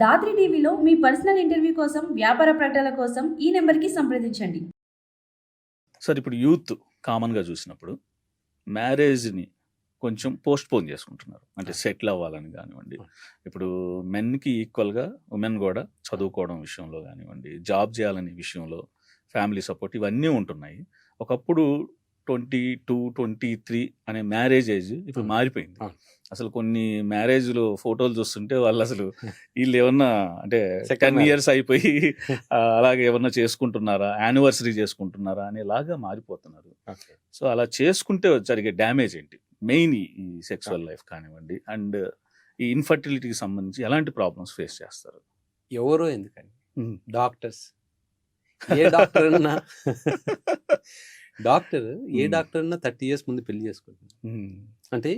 దాత్రి టీవీలో మీ personal interview కోసం, వ్యాపార ప్రకటనల కోసం ఈ నెంబర్కి సంప్రదించండి. సార్ ఇప్పుడు యూత్ కామన్గా చూసినప్పుడు మ్యారేజ్ని కొంచెం పోస్ట్ పోన్ చేసుకుంటున్నారు. అంటే సెటిల్ అవ్వాలని కానివ్వండి, ఇప్పుడు మెన్కి ఈక్వల్గా ఉమెన్ కూడా చదువుకోవడం విషయంలో కానివ్వండి, జాబ్ చేయాలనే విషయంలో ఫ్యామిలీ సపోర్ట్ ఇవన్నీ ఉంటున్నాయి. ఒకప్పుడు 22-23 అనే మ్యారేజ్ ఏజ్ ఇప్పుడు మారిపోయింది. అసలు కొన్ని మ్యారేజ్లో ఫోటోలు చూస్తుంటే వాళ్ళు అసలు వీళ్ళు ఏమన్నా అంటే 10 years అయిపోయి అలాగే ఏమన్నా చేసుకుంటున్నారా, యానివర్సరీ చేసుకుంటున్నారా అనేలాగా మారిపోతున్నారు. సో అలా చేసుకుంటే జరిగే డ్యామేజ్ ఏంటి? మెయిన్ ఈ సెక్సువల్ లైఫ్ కానివ్వండి అండ్ ఈ ఇన్ఫర్టిలిటీకి సంబంధించి ఎలాంటి ప్రాబ్లమ్స్ ఫేస్ చేస్తారు? ఎవరో ఎందుకండి, డాక్టర్స్ ఏ డాక్టర్ అన్నా ఏ డాక్టర్ అన్నా 30 years ముందు పెళ్లి చేసుకుంటున్నారు. అంటే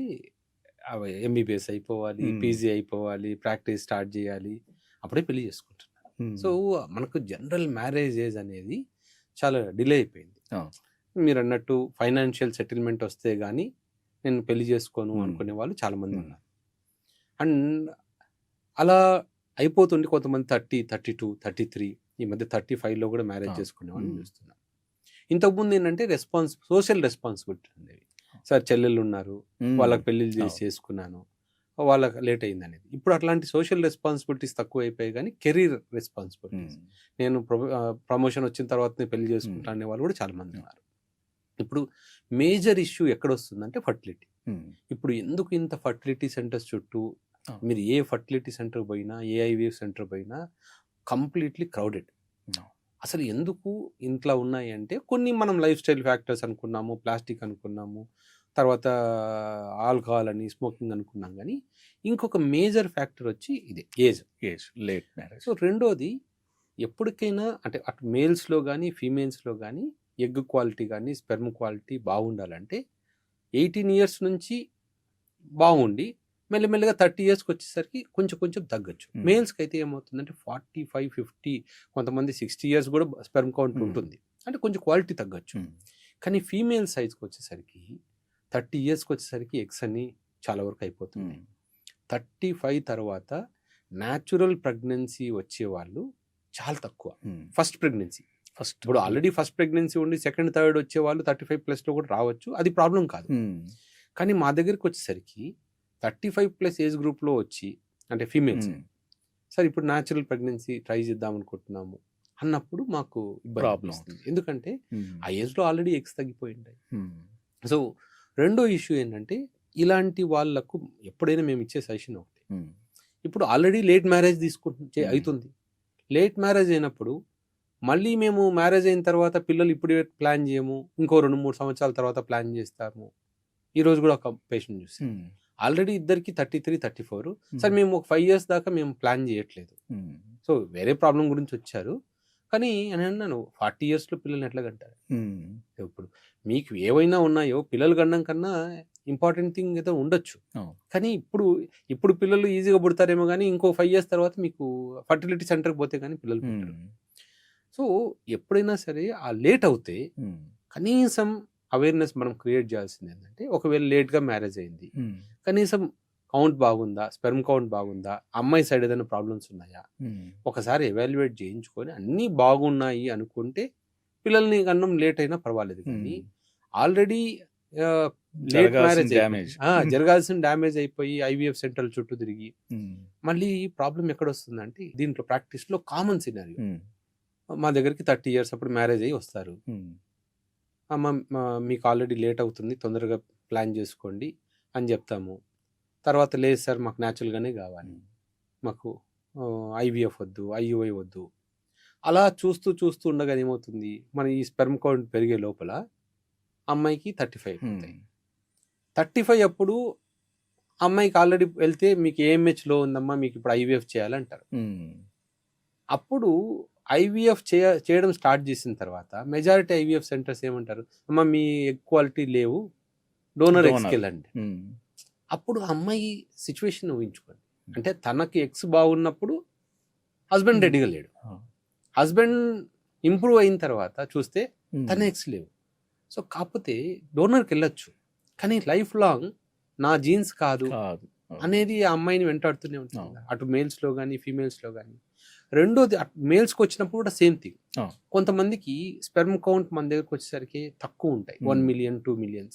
ఎంబీబీఎస్ అయిపోవాలి, పీజీ అయిపోవాలి, ప్రాక్టీస్ స్టార్ట్ చేయాలి, అప్పుడే పెళ్లి చేసుకుంటున్నారు. సో మనకు జనరల్ మ్యారేజ్ ఏజ్ అనేది చాలా డిలే అయిపోయింది. మీరు అన్నట్టు ఫైనాన్షియల్ సెటిల్మెంట్ వస్తే కానీ నేను పెళ్లి చేసుకోను అనుకునే వాళ్ళు చాలా మంది ఉన్నారు. అండ్ అలా అయిపోతుంటే కొంతమంది 30, 32, 33, ఈ మధ్య 35లో కూడా మ్యారేజ్ చేసుకునే వాళ్ళని చూస్తున్నాం. ఇంతకుముందు ఏంటంటే సోషల్ రెస్పాన్సిబిలిటీ ఉండేవి. సార్ చెల్లెళ్ళు ఉన్నారు, వాళ్ళకి పెళ్ళిళ్ళు చేసుకున్నాను, వాళ్ళకి లేట్ అయింది అనేది. ఇప్పుడు అట్లాంటి సోషల్ రెస్పాన్సిబిలిటీస్ తక్కువ అయిపోయాయి, కానీ కెరీర్ రెస్పాన్సిబిలిటీస్, నేను ప్రమోషన్ వచ్చిన తర్వాత నేను పెళ్లి చేసుకుంటాను అనే వాళ్ళు కూడా చాలా మంది ఉన్నారు. ఇప్పుడు మేజర్ ఇష్యూ ఎక్కడ వస్తుందంటే ఫర్టిలిటీ. ఇప్పుడు ఎందుకు ఇంత ఫర్టిలిటీ సెంటర్స్ చుట్టూ మీరు ఏ ఫర్టిలిటీ సెంటర్ పోయినా, ఏ ఐవీఎఫ్ సెంటర్ పోయినా కంప్లీట్లీ క్రౌడెడ్. అసలు ఎందుకు ఇంట్లో ఉన్నాయి అంటే కొన్ని మనం లైఫ్ స్టైల్ ఫ్యాక్టర్స్ అనుకున్నాము, ప్లాస్టిక్ అనుకున్నాము, తర్వాత ఆల్కహాల్ అని, స్మోకింగ్ అనుకున్నాం, కానీ ఇంకొక మేజర్ ఫ్యాక్టర్ వచ్చి ఇదే ఏజ్, లేట్ మ్యారేజ్. సో రెండోది, ఎప్పటికైనా అంటే అటు మేల్స్లో కానీ ఫీమేల్స్లో కానీ ఎగ్ క్వాలిటీ కానీ స్పెర్మ్ క్వాలిటీ బాగుండాలంటే 18 years నుంచి బాగుండి మెల్లమెల్లగా 30 yearsకి వచ్చేసరికి కొంచెం తగ్గచ్చు. మేల్స్కి అయితే ఏమవుతుందంటే 45, 50, కొంతమంది 60 years కూడా స్పెర్మ్ కౌంట్ ఉంటుంది, అంటే కొంచెం క్వాలిటీ తగ్గచ్చు. కానీ ఫీమేల్ సైజ్కి వచ్చేసరికి 30 yearsకి వచ్చేసరికి ఎగ్స్ అన్ని చాలా వరకు అయిపోతుంది. 35 తర్వాత న్యాచురల్ ప్రెగ్నెన్సీ వచ్చేవాళ్ళు చాలా తక్కువ. ఇప్పుడు ఆల్రెడీ ఫస్ట్ ప్రెగ్నెన్సీ ఉండి సెకండ్ థర్డ్ వచ్చే వాళ్ళు 35+ కూడా రావచ్చు, అది ప్రాబ్లం కాదు. కానీ మా దగ్గరికి వచ్చేసరికి 35+ ఏజ్ గ్రూప్లో వచ్చి, అంటే ఫీమేల్స్, సార్ ఇప్పుడు న్యాచురల్ ప్రెగ్నెన్సీ ట్రై చేద్దాం అనుకుంటున్నాము అన్నప్పుడు మాకు ప్రాబ్లం అవుతుంది. ఎందుకంటే ఆ ఏజ్లో ఆల్రెడీ ఎగ్స్ తగ్గిపోయి ఉంటాయి. సో రెండో ఇష్యూ ఏంటంటే, ఇలాంటి వాళ్ళకు ఎప్పుడైనా మేము ఇచ్చే సజెషన్ ఒకటి, ఇప్పుడు ఆల్రెడీ లేట్ మ్యారేజ్ అవుతుంది. లేట్ మ్యారేజ్ అయినప్పుడు మళ్ళీ మేము మ్యారేజ్ అయిన తర్వాత పిల్లలు ఇప్పుడే ప్లాన్ చేయము, ఇంకో 2-3 సంవత్సరాల తర్వాత ప్లాన్ చేస్తాము. ఈరోజు కూడా ఒక పేషెంట్ చూసి ఆల్రెడీ ఇద్దరికి 33, 34, సార్ మేము ఒక 5 years దాకా మేము ప్లాన్ చేయట్లేదు. సో వేరే ప్రాబ్లం గురించి వచ్చారు, కానీ అని అన్నాను 40 yearsలో పిల్లల్ని ఎట్లా కంటారు? ఇప్పుడు మీకు ఏవైనా ఉన్నాయో పిల్లలు కనడం కన్నా ఇంపార్టెంట్ థింగ్ ఏదో ఉండొచ్చు, కానీ ఇప్పుడు పిల్లలు ఈజీగా పుడతారేమో, కానీ ఇంకో 5 years తర్వాత మీకు ఫర్టిలిటీ సెంటర్కి పోతే కానీ పిల్లలు పుట్టరు. సో ఎప్పుడైనా సరే ఆ లేట్ అవుతే కనీసం అవేర్నెస్ మనం క్రియేట్ చేయాల్సింది ఏంటంటే, ఒకవేళ లేట్గా మ్యారేజ్ అయింది, కనీసం కౌంట్ బాగుందా, స్పెర్మ్ కౌంట్ బాగుందా, అమ్మాయి సైడ్ ఏదైనా ప్రాబ్లమ్స్ ఉన్నాయా, ఒకసారి ఎవాల్యుయేట్ చేయించుకొని అన్నీ బాగున్నాయి అనుకుంటే పిల్లల్ని కన్నా లేట్ అయినా పర్వాలేదు. కానీ ఆల్రెడీ లేట్ మ్యారేజ్ జరగాల్సిన డ్యామేజ్ అయిపోయి ఐవీఎఫ్ సెంటర్ల చుట్టూ తిరిగి మళ్ళీ ప్రాబ్లం ఎక్కడ వస్తుందంటే, దీంట్లో ప్రాక్టీస్లో కామన్ సినారియో, మా దగ్గరికి 30 years అప్పుడు మ్యారేజ్ అయ్యి వస్తారు, మీకు ఆల్రెడీ లేట్ అవుతుంది, తొందరగా ప్లాన్ చేసుకోండి అని చెప్తాము. తర్వాత లేదు సార్ మాకు న్యాచురల్గానే కావాలి, మాకు ఐవీఎఫ్ వద్దు, ఐయుఐ వద్దు. అలా చూస్తూ ఉండగా ఏమవుతుంది, మన ఈ స్పెర్మ్ కౌంట్ పెరిగే లోపల అమ్మాయికి 35 అవుతాయి. 35 అప్పుడు అమ్మాయికి ఆల్రెడీ వెళ్తే మీకు ఏఎంహెచ్లో ఉందమ్మా, మీకు ఇప్పుడు ఐవీఎఫ్ చేయాలంటారు. అప్పుడు ఐవీఎఫ్ చేయడం స్టార్ట్ చేసిన తర్వాత మెజారిటీ ఐవీఎఫ్ సెంటర్స్ ఏమంటారు, అమ్మ మీ ఎగ్ క్వాలిటీ లేవు, డోనర్ ఎగ్స్కి వెళ్ళండి. అప్పుడు అమ్మాయి సిచ్యువేషన్ ఊహించుకోండి, అంటే తనకి ఎగ్స్ బాగున్నప్పుడు హస్బెండ్ రెడీగా లేడు, హస్బెండ్ ఇంప్రూవ్ అయిన తర్వాత చూస్తే తన ఎగ్స్ లేవు. సో కాకపోతే డోనర్కి వెళ్ళొచ్చు, కానీ లైఫ్ లాంగ్ నా జీన్స్ కాదు, అనేది ఆ అమ్మాయిని వెంటాడుతూనే ఉంటుంది అవును. కదా. అటు మేల్స్లో కానీ ఫీమేల్స్లో కానీ. రెండోది మేల్స్కి వచ్చినప్పుడు కూడా సేమ్ థింగ్. అవును. కొంతమందికి స్పెర్మ్ కౌంట్ మన దగ్గరకు వచ్చేసరికి తక్కువ ఉంటాయి, 1 million 2 million.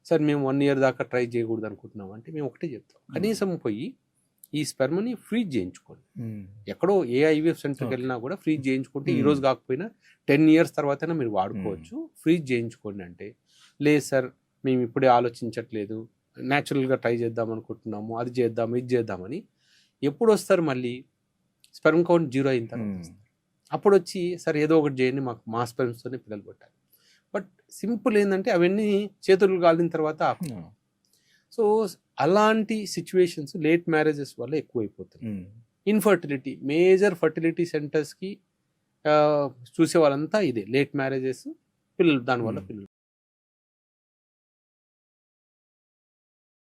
సార్ మేము 1 year దాకా ట్రై చేయకూడదు అనుకుంటున్నాం అంటే మేము ఒకటే చెప్తాం, కనీసం పోయి ఈ స్పెర్మ్ని ఫ్రీజ్ చేయించుకోండి. ఎక్కడో ఏ ఐవీఎఫ్ సెంటర్కి వెళ్ళినా కూడా ఫ్రీజ్ చేయించుకుంటే ఈ రోజు కాకపోయినా 10 years తర్వాతైనా మీరు వాడుకోవచ్చు, ఫ్రీజ్ చేయించుకోండి. అంటే లేదు సార్ మేము ఇప్పుడే ఆలోచించట్లేదు, న్యాచురల్గా ట్రై చేద్దాం అనుకుంటున్నాము, అది చేద్దాం ఇది చేద్దామని ఎప్పుడు వస్తారు మళ్ళీ స్పెర్మ్ కౌంట్ 0 అయిన తర్వాత వస్తారు. అప్పుడు వచ్చి సార్ ఏదో ఒకటి చేయండి, మాకు మా స్పెర్మ్స్తోనే పిల్లలు పుట్టాలి. బట్ సింపుల్ ఏంటంటే అవన్నీ చేతులు కాలిన తర్వాత సో అలాంటి సిచ్యువేషన్స్ లేట్ మ్యారేజెస్ వల్ల ఎక్కువైపోతుంది. ఇన్ఫర్టిలిటీ, మేజర్ ఫర్టిలిటీ సెంటర్స్కి చూసే వాళ్ళంతా ఇదే లేట్ మ్యారేజెస్, పిల్లలు దానివల్ల పిల్లలు